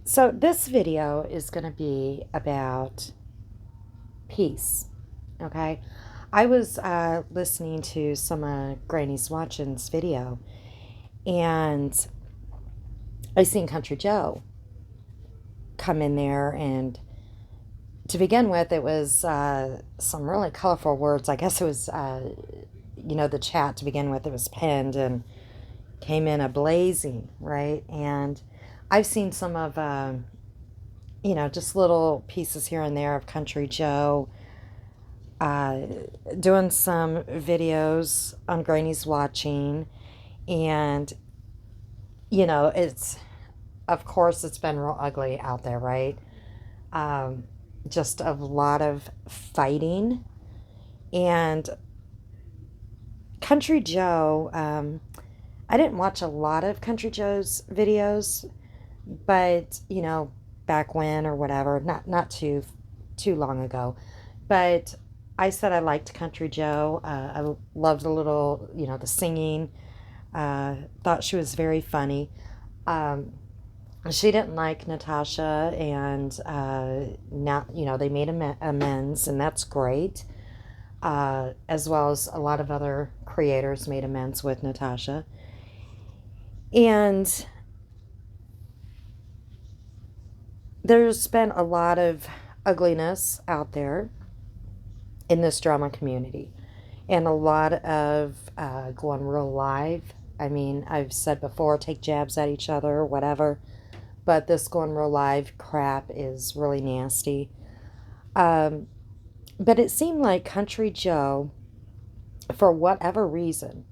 So this video is going to be about peace, okay? I was listening to some Granny's Watching's video, and I seen Country Joe come in there, and to begin with, it was some really colorful words. I guess it was, the chat to begin with, it was pinned and came in a blazing, right? And I've seen some of just little pieces here and there of Country Joe uh, doing some videos on Granny's Watching. And, of course, it's been real ugly out there, right? Um, just a lot of fighting. And Country Joe, I didn't watch a lot of Country Joe's videos, but, back when or whatever, not too long ago. But I said I liked Country Joe. I loved the little, the singing. Thought she was very funny. Um, she didn't like Natasha, and now, they made amends, and that's great. As well as a lot of other creators made amends with Natasha. And there's been a lot of ugliness out there in this drama community, and a lot of going real live. I mean, I've said before, take jabs at each other, whatever, but this going real live crap is really nasty. But it seemed like Country Joe, for whatever reason,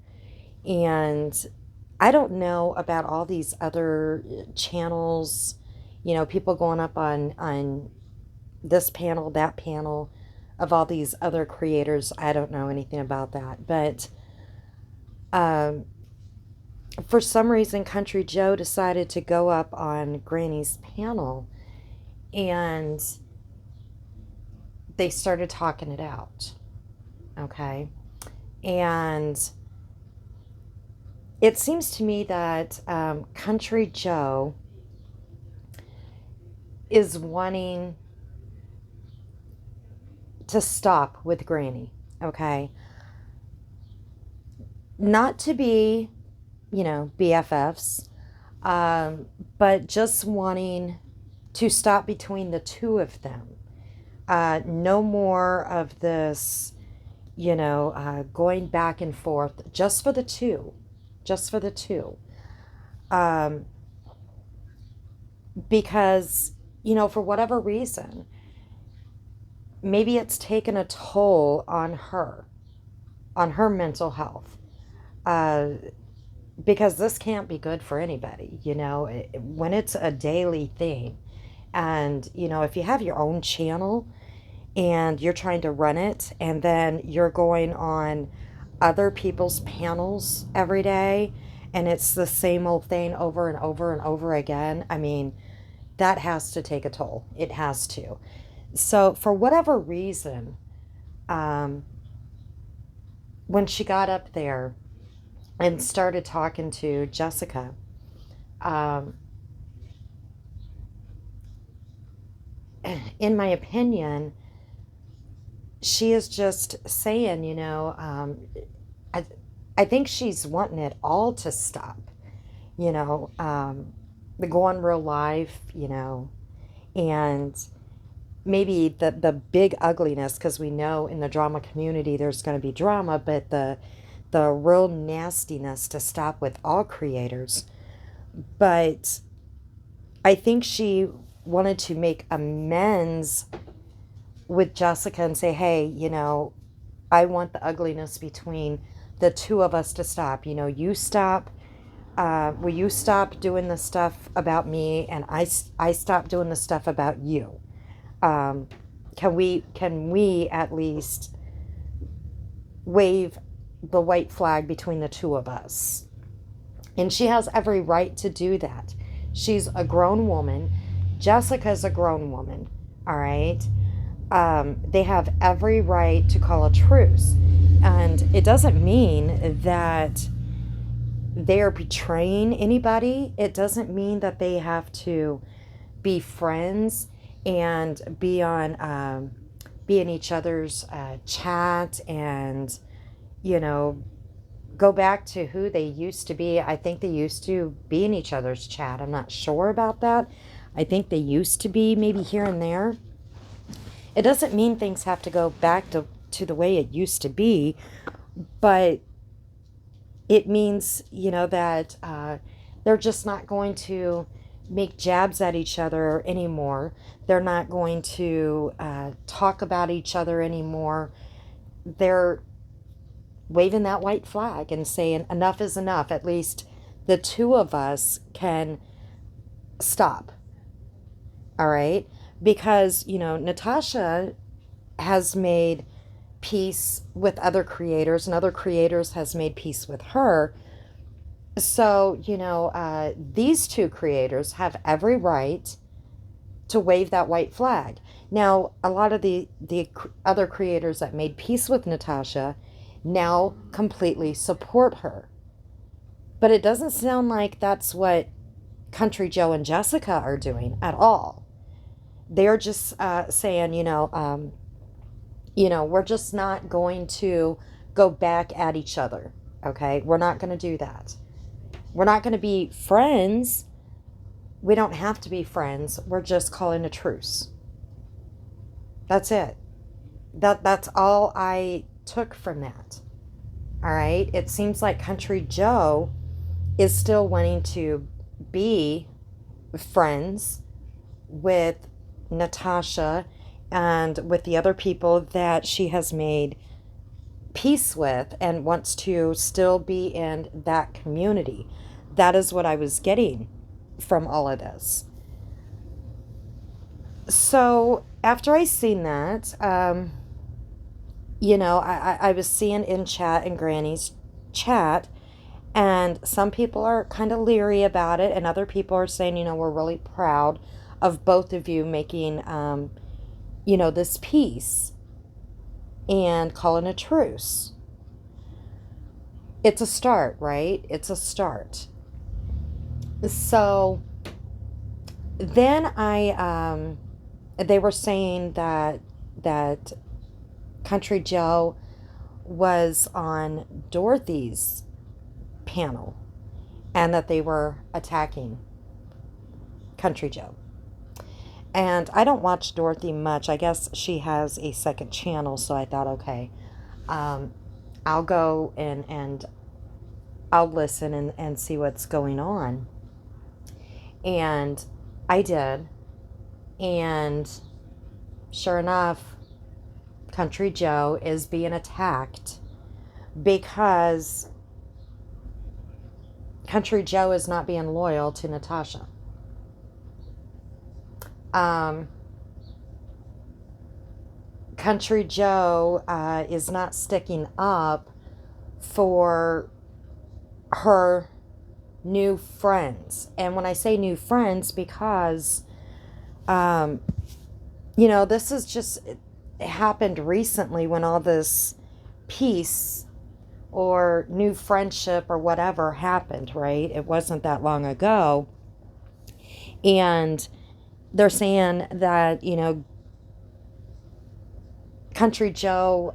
and I don't know about all these other channels, people going up on this panel, that panel, of all these other creators. I don't know anything about that. But for some reason, Country Joe decided to go up on Granny's panel, and they started talking it out. Okay? And it seems to me that Country Joe is wanting to stop with Granny, okay? Not to be, BFFs, but just wanting to stop between the two of them. No more of this, going back and forth, just for the two. Just for the two. Because, for whatever reason, maybe it's taken a toll on her mental health. Because this can't be good for anybody, when it's a daily thing. And, if you have your own channel and you're trying to run it, and then you're going on other people's panels every day, and it's the same old thing over and over and over again, I mean, that has to take a toll. It has to. So for whatever reason, when she got up there and started talking to Jessica, in my opinion, she is just saying, I think she's wanting it all to stop, the going real life, and maybe the big ugliness, because we know in the drama community there's going to be drama, but the real nastiness to stop with all creators. But I think she wanted to make amends with Jessica and say, hey, I want the ugliness between the two of us to stop. You stop. Will you stop doing the stuff about me, and I stop doing the stuff about you? Can we at least wave the white flag between the two of us? And she has every right to do that. She's a grown woman. Jessica's a grown woman. All right. They have every right to call a truce. And it doesn't mean that they're betraying anybody. It doesn't mean that they have to be friends and be on be in each other's chat, and you know, go back to who they used to be. I think they used to be in each other's chat. I'm not sure about that. I think they used to be, maybe here and there. It doesn't mean things have to go back to the way it used to be, but it means, you know, that they're just not going to make jabs at each other anymore. They're not going to talk about each other anymore. They're waving that white flag and saying enough is enough. At least the two of us can stop. All right? Because, you know, Natasha has made peace with other creators, and other creators has made peace with her. So, you know, these two creators have every right to wave that white flag. Now, a lot of the other creators that made peace with Natasha now completely support her. But it doesn't sound like that's what Country Joe and Jessica are doing at all. They're just saying, we're just not going to go back at each other. Okay, we're not going to do that. We're not going to be friends. We don't have to be friends. We're just calling a truce. That's it. That's all I took from that. All right. It seems like Country Joe is still wanting to be friends with Natasha and with the other people that she has made peace with, and wants to still be in that community. That is what I was getting from all of this. So after I seen that, I was seeing in chat, in Granny's chat, and some people are kind of leery about it, and other people are saying, we're really proud of both of you making, this peace and calling a truce. It's a start, right? It's a start. So then they were saying that Country Joe was on Dorothy's panel and that they were attacking Country Joe. And I don't watch Dorothy much. I guess she has a second channel, so I thought, okay, I'll go and I'll listen and see what's going on. And I did. And sure enough, Country Joe is being attacked because Country Joe is not being loyal to Natasha. Country Joe is not sticking up for her new friends. And when I say new friends, because, this is just, it happened recently when all this peace or new friendship or whatever happened, right? It wasn't that long ago. And they're saying that, Country Joe,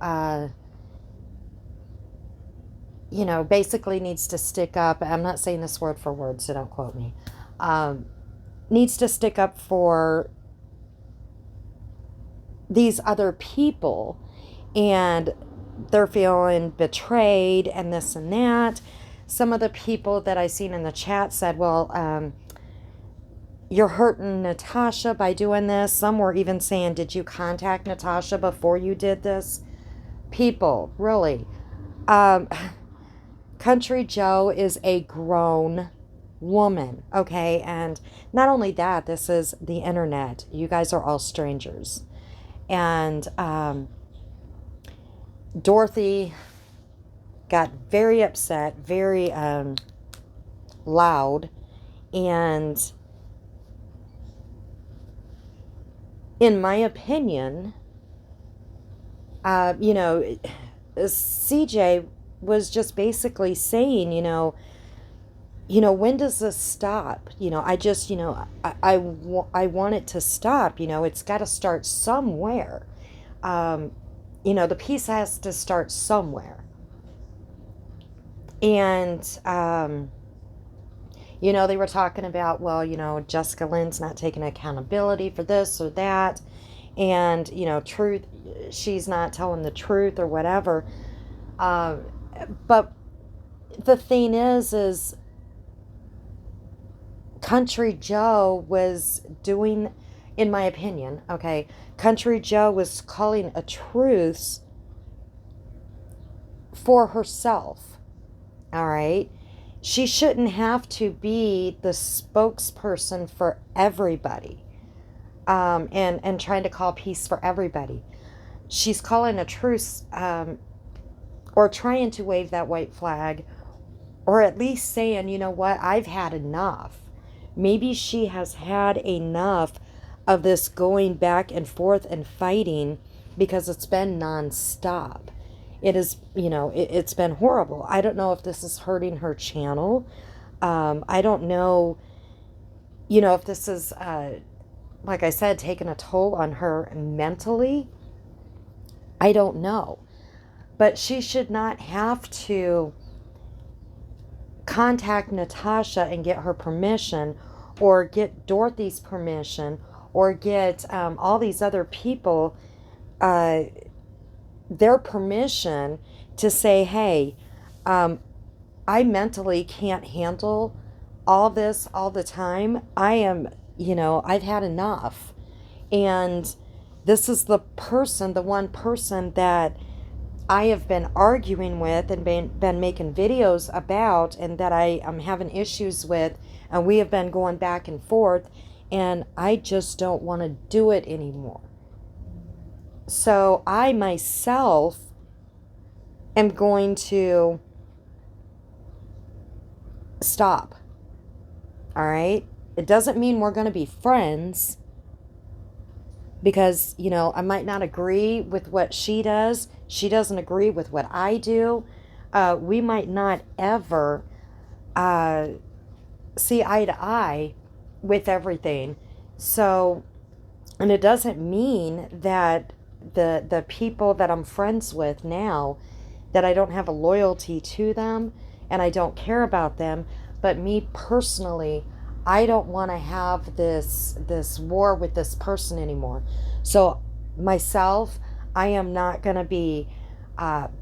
basically needs to stick up. I'm not saying this word for word, so don't quote me. Needs to stick up for these other people, and they're feeling betrayed and this and that. Some of the people that I seen in the chat said, well, you're hurting Natasha by doing this. Some were even saying, did you contact Natasha before you did this? People, really. Country Joe is a grown woman, okay? And not only that, this is the internet. You guys are all strangers. And Dorothy got very upset, very loud, and in my opinion, CJ was just basically saying, when does this stop? I just, I want it to stop. It's got to start somewhere. The peace has to start somewhere. And, they were talking about, well, Jessica Lynn's not taking accountability for this or that. And, truth, she's not telling the truth or whatever. But the thing is Country Joe was doing, in my opinion, okay, Country Joe was calling a truce for herself, all right? She shouldn't have to be the spokesperson for everybody, and trying to call peace for everybody. She's calling a truce, or trying to wave that white flag, or at least saying, you know what, I've had enough. Maybe she has had enough of this going back and forth and fighting, because it's been nonstop. It is, it's been horrible. I don't know if this is hurting her channel. I don't know, if this is, like I said, taking a toll on her mentally. I don't know. But she should not have to contact Natasha and get her permission, or get Dorothy's permission, or get all these other people their permission to say, hey, I mentally can't handle all this all the time. I am, I've had enough. And this is the one person that I have been arguing with and been making videos about, and that I am having issues with, and we have been going back and forth, and I just don't want to do it anymore. So I myself am going to stop. All right? It doesn't mean we're going to be friends, because, I might not agree with what she does. She doesn't agree with what I do. We might not ever see eye to eye with everything. So, and it doesn't mean that the people that I'm friends with now, that I don't have a loyalty to them and I don't care about them. But me personally, I don't want to have this war with this person anymore. So myself, I am not going to be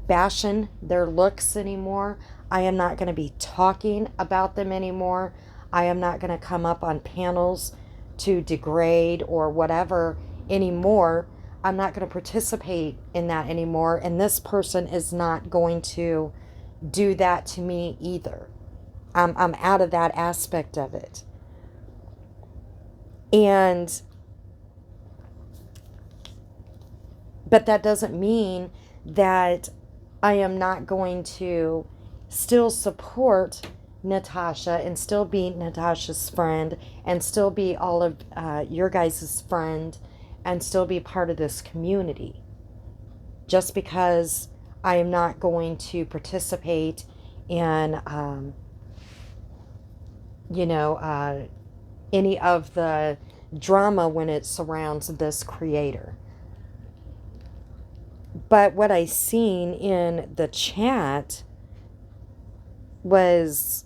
bashing their looks anymore. I am not going to be talking about them anymore. I am not going to come up on panels to degrade or whatever anymore. I'm not going to participate in that anymore. And this person is not going to do that to me either. I'm out of that aspect of it. But that doesn't mean that I am not going to still support Natasha and still be Natasha's friend and still be all of your guys' friend and still be part of this community. Just because I am not going to participate in, any of the drama when it surrounds this creator. But what I seen in the chat was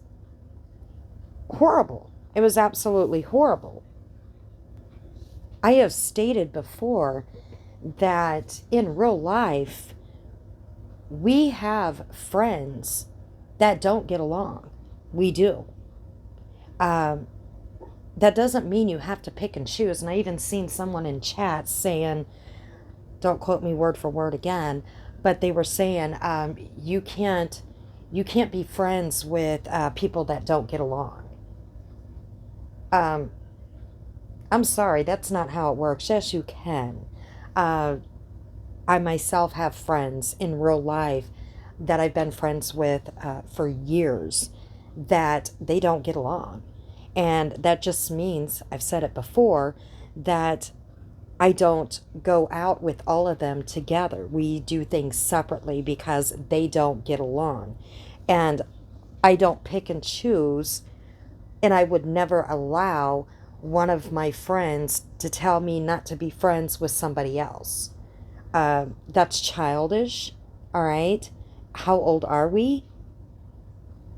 horrible. It was absolutely horrible. I have stated before that in real life, we have friends that don't get along. We do. That doesn't mean you have to pick and choose. And I even seen someone in chat saying, don't quote me word for word again, but they were saying you can't be friends with people that don't get along. I'm sorry, that's not how it works. Yes, you can. I myself have friends in real life that I've been friends with for years that they don't get along. And that just means, I've said it before, that I don't go out with all of them together. We do things separately because they don't get along. And I don't pick and choose And I would never allow one of my friends to tell me not to be friends with somebody else. That's childish, all right? How old are we?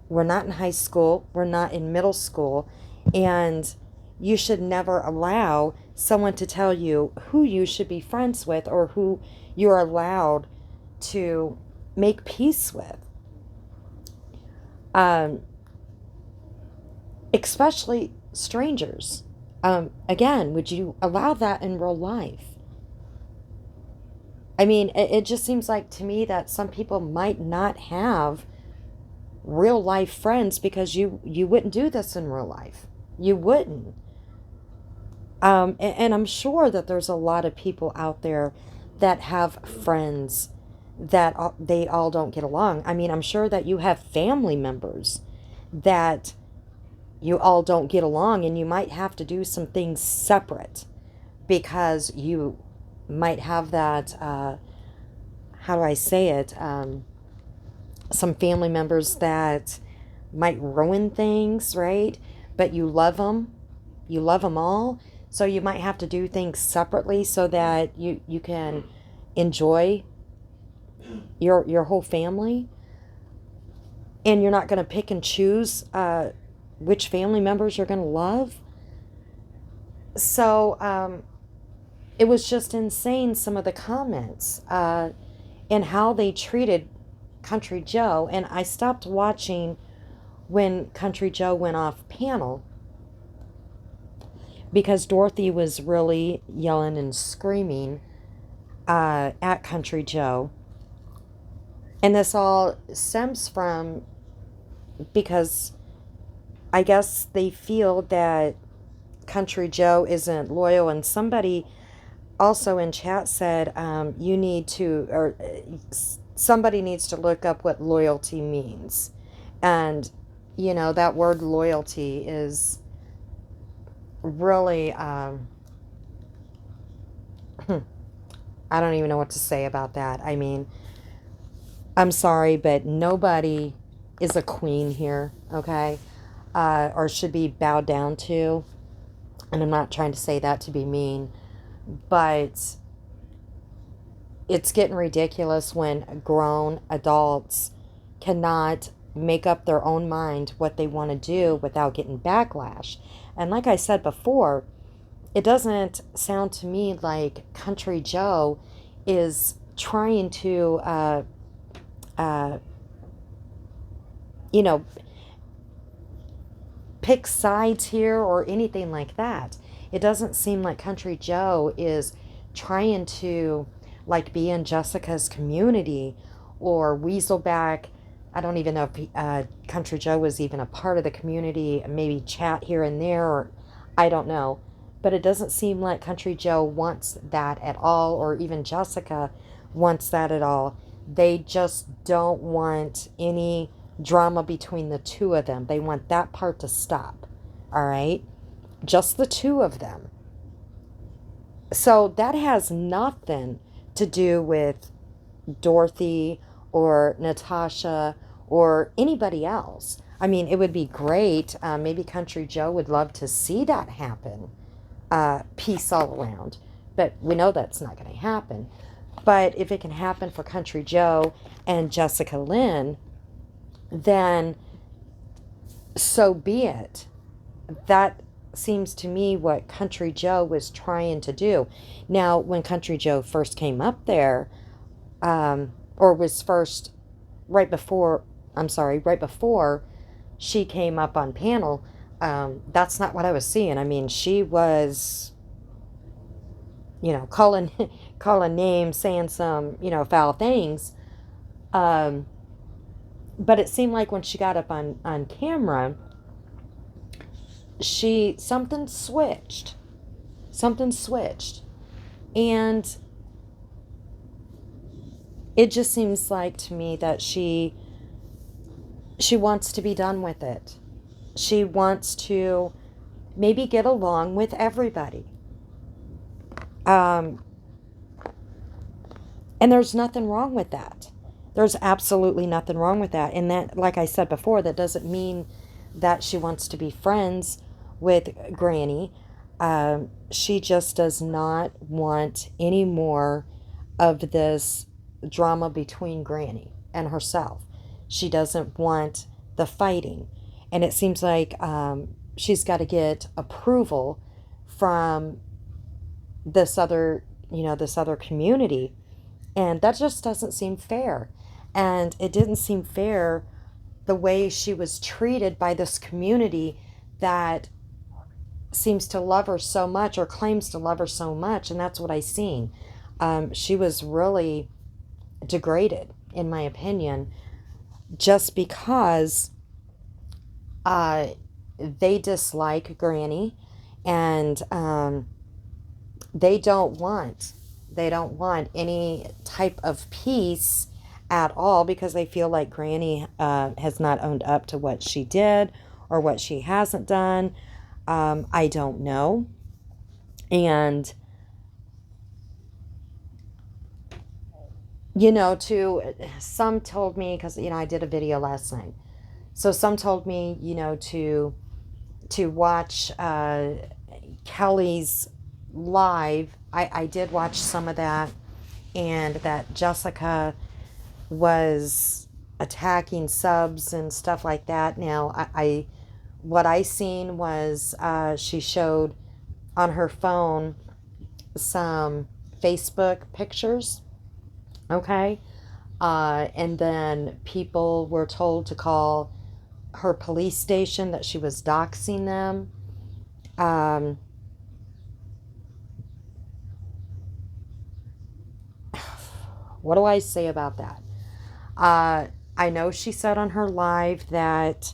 We're not in high school. We're not in middle school. And you should never allow someone to tell you who you should be friends with or who you're allowed to make peace with. Um, Especially strangers. Again, would you allow that in real life? I mean, it just seems like to me that some people might not have real life friends because you wouldn't do this in real life. You wouldn't. And I'm sure that there's a lot of people out there that have friends that they all don't get along. I mean, I'm sure that you have family members that you all don't get along, and you might have to do some things separate because you might have that, how do I say it? Some family members that might ruin things, right? But you love them. You love them all. So you might have to do things separately so that you can enjoy your whole family. And you're not going to pick and choose which family members you're going to love. So it was just insane, some of the comments and how they treated Country Joe. And I stopped watching when Country Joe went off panel because Dorothy was really yelling and screaming at Country Joe. And this all stems from because I guess they feel that Country Joe isn't loyal. And somebody also in chat said you need to, or somebody needs to look up what loyalty means. And, you know, that word loyalty is really, I don't even know what to say about that. I mean, I'm sorry, but nobody is a queen here, okay? Or should be bowed down to. And I'm not trying to say that to be mean, but it's getting ridiculous when grown adults cannot make up their own mind what they want to do without getting backlash. And like I said before, it doesn't sound to me like Country Joe is trying to, you know, pick sides here or anything like that. It doesn't seem like Country Joe is trying to like be in Jessica's community or Weaselback. I don't even know if Country Joe was even a part of the community, maybe chat here and there, or I don't know. But it doesn't seem like Country Joe wants that at all, or even Jessica wants that at all. They just don't want any drama between the two of them. They want that part to stop. All right? Just the two of them. So that has nothing to do with Dorothy or Natasha or anybody else. I mean, it would be great. Maybe Country Joe would love to see that happen. Peace all around. But we know that's not going to happen. But if it can happen for Country Joe and Jessica Lynn, then so be it. That seems to me what Country Joe was trying to do. Now, when Country Joe first came up there, or was first, right before she came up on panel, that's not what I was seeing. I mean, she was, you know, calling names, saying some, you know, foul things. But it seemed like when she got up on camera, something switched. And it just seems like to me that she wants to be done with it. She wants to maybe get along with everybody. And there's nothing wrong with that. There's absolutely nothing wrong with that. And that, like I said before, that doesn't mean that she wants to be friends with Granny. She just does not want any more of this drama between Granny and herself. She doesn't want the fighting. And it seems like she's got to get approval from this other community. And that just doesn't seem fair. And it didn't seem fair the way she was treated by this community that seems to love her so much, or claims to love her so much. And that's what I seen. She was really degraded, in my opinion, just because they dislike Granny, and they don't want any type of peace at all, because they feel like Granny has not owned up to what she did or what she hasn't done. I don't know. And some told me, because I did a video last night, so some told me to watch Kelly's live. I did watch some of that, and that Jessica was attacking subs and stuff like that. Now, what I seen was she showed on her phone some Facebook pictures, okay? And then people were told to call her police station, that she was doxing them. What do I say about that? I know she said on her live that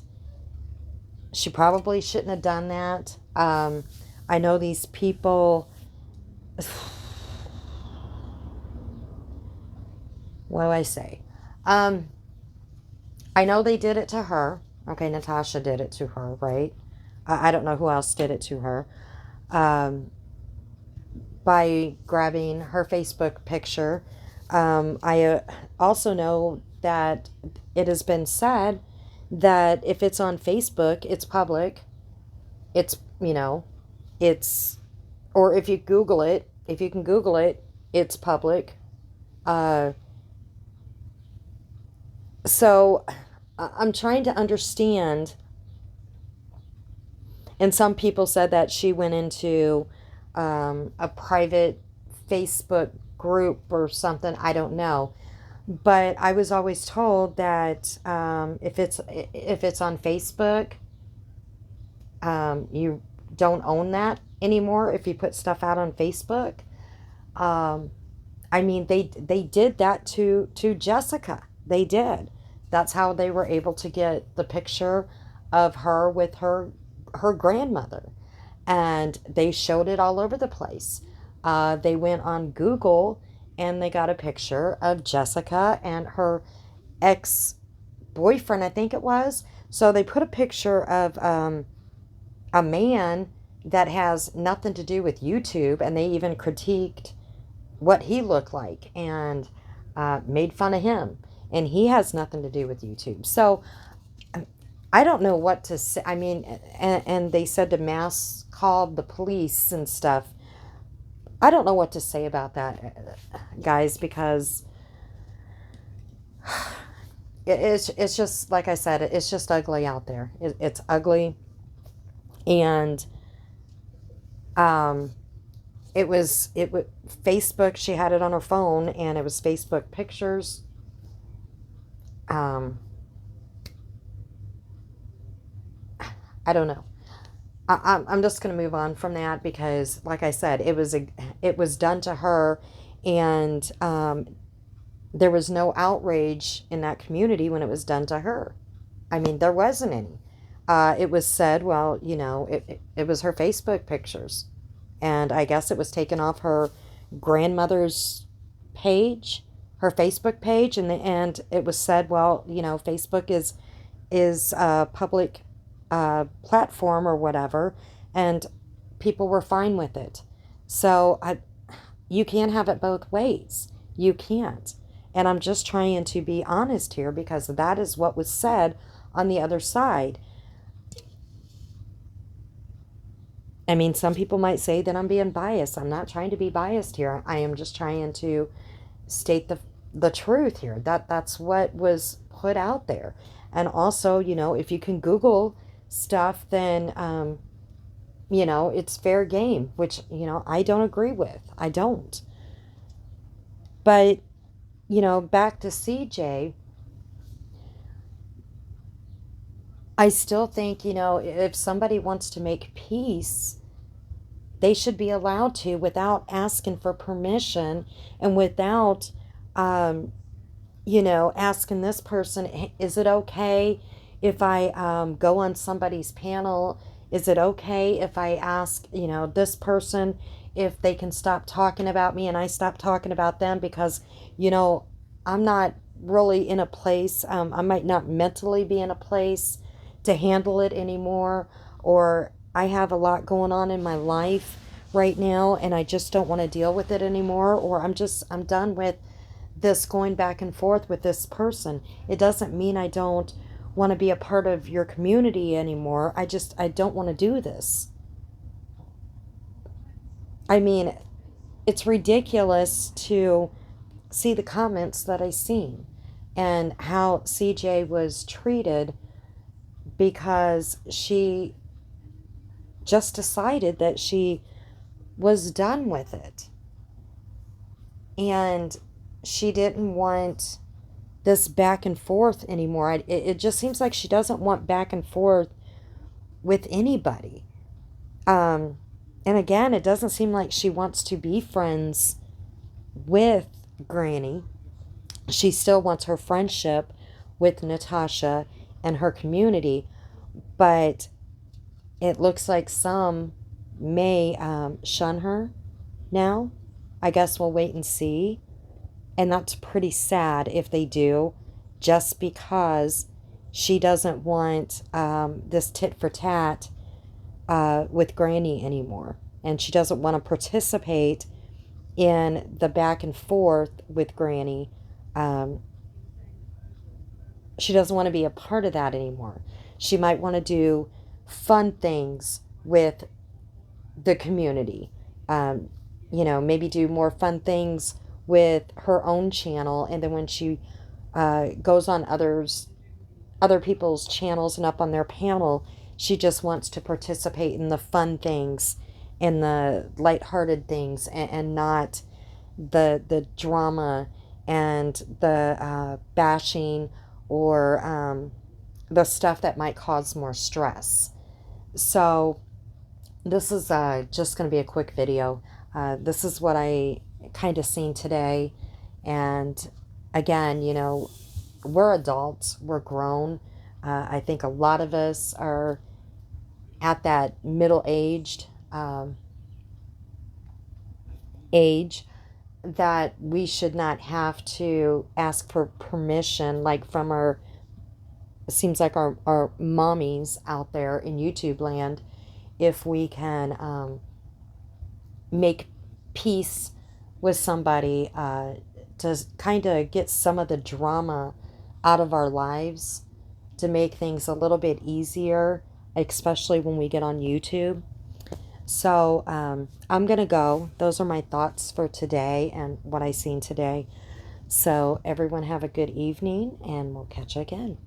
she probably shouldn't have done that. I know these people... What do I say? I know they did it to her. Okay, Natasha did it to her, right? I don't know who else did it to her. By grabbing her Facebook picture. I also know that it has been said that if it's on Facebook, it's public. It's, it's, or if you can Google it, it's public. So I'm trying to understand. And some people said that she went into a private Facebook group or something. I don't know. But I was always told that if it's on Facebook, you don't own that anymore if you put stuff out on Facebook. I mean, they did that to Jessica. They did. That's how they were able to get the picture of her with her grandmother. And they showed it all over the place. They went on Google and they got a picture of Jessica and her ex-boyfriend, I think it was. So they put a picture of a man that has nothing to do with YouTube, and they even critiqued what he looked like and made fun of him. And he has nothing to do with YouTube. So I don't know what to say. I mean, and they said to mass call the police and stuff. I don't know what to say about that, guys, because it's just, like I said, it's just ugly out there. It's ugly. And it was Facebook. She had it on her phone, and it was Facebook pictures. I don't know. I'm just going to move on from that, because, like I said, it was done to her, and there was no outrage in that community when it was done to her. I mean, there wasn't any. It was said, well, it was her Facebook pictures, and I guess it was taken off her grandmother's page, her Facebook page, and it was said, well, Facebook is a public platform or whatever, and people were fine with it. So you can't have it both ways. You can't. And I'm just trying to be honest here, because that is what was said on the other side. I mean, some people might say that I'm being biased. I'm not trying to be biased here. I am just trying to state the truth here. That's what was put out there. And also, if you can Google stuff, then it's fair game, which I don't agree with. I don't. But back to CJ, I still think if somebody wants to make peace, they should be allowed to without asking for permission and without um, asking this person, "Hey, is it okay if I go on somebody's panel? Is it okay if I ask, this person if they can stop talking about me and I stop talking about them because, you know, I'm not really in a place, I might not mentally be in a place to handle it anymore, or I have a lot going on in my life right now and I just don't want to deal with it anymore, or I'm done with this going back and forth with this person. It doesn't mean I don't want to be a part of your community anymore. I don't want to do this. I mean, it's ridiculous to see the comments that I seen and how CJ was treated because she just decided that she was done with it. And she didn't want this back and forth anymore. It just seems like she doesn't want back and forth with anybody. Um, and again, it doesn't seem like she wants to be friends with Granny. She still wants her friendship with Natasha and her community, but it looks like some may shun her now. I guess we'll wait and see. And that's pretty sad if they do, just because she doesn't want this tit for tat with Granny anymore. And she doesn't want to participate in the back and forth with Granny. Um, she doesn't want to be a part of that anymore. She might want to do fun things with the community. Um, maybe do more fun things with her own channel, and then when she goes on other people's channels and up on their panel, she just wants to participate in the fun things and the lighthearted things, and not the drama and the bashing, or the stuff that might cause more stress. So this is just going to be a quick video. This is what I kind of seen today. And again, we're adults, we're grown. I think a lot of us are at that middle-aged age that we should not have to ask for permission, like from our, it seems like our mommies out there in YouTube land, if we can make peace with somebody, to kind of get some of the drama out of our lives, to make things a little bit easier, especially when we get on YouTube. So I'm going to go. Those are my thoughts for today and what I seen today. So everyone have a good evening, and we'll catch you again.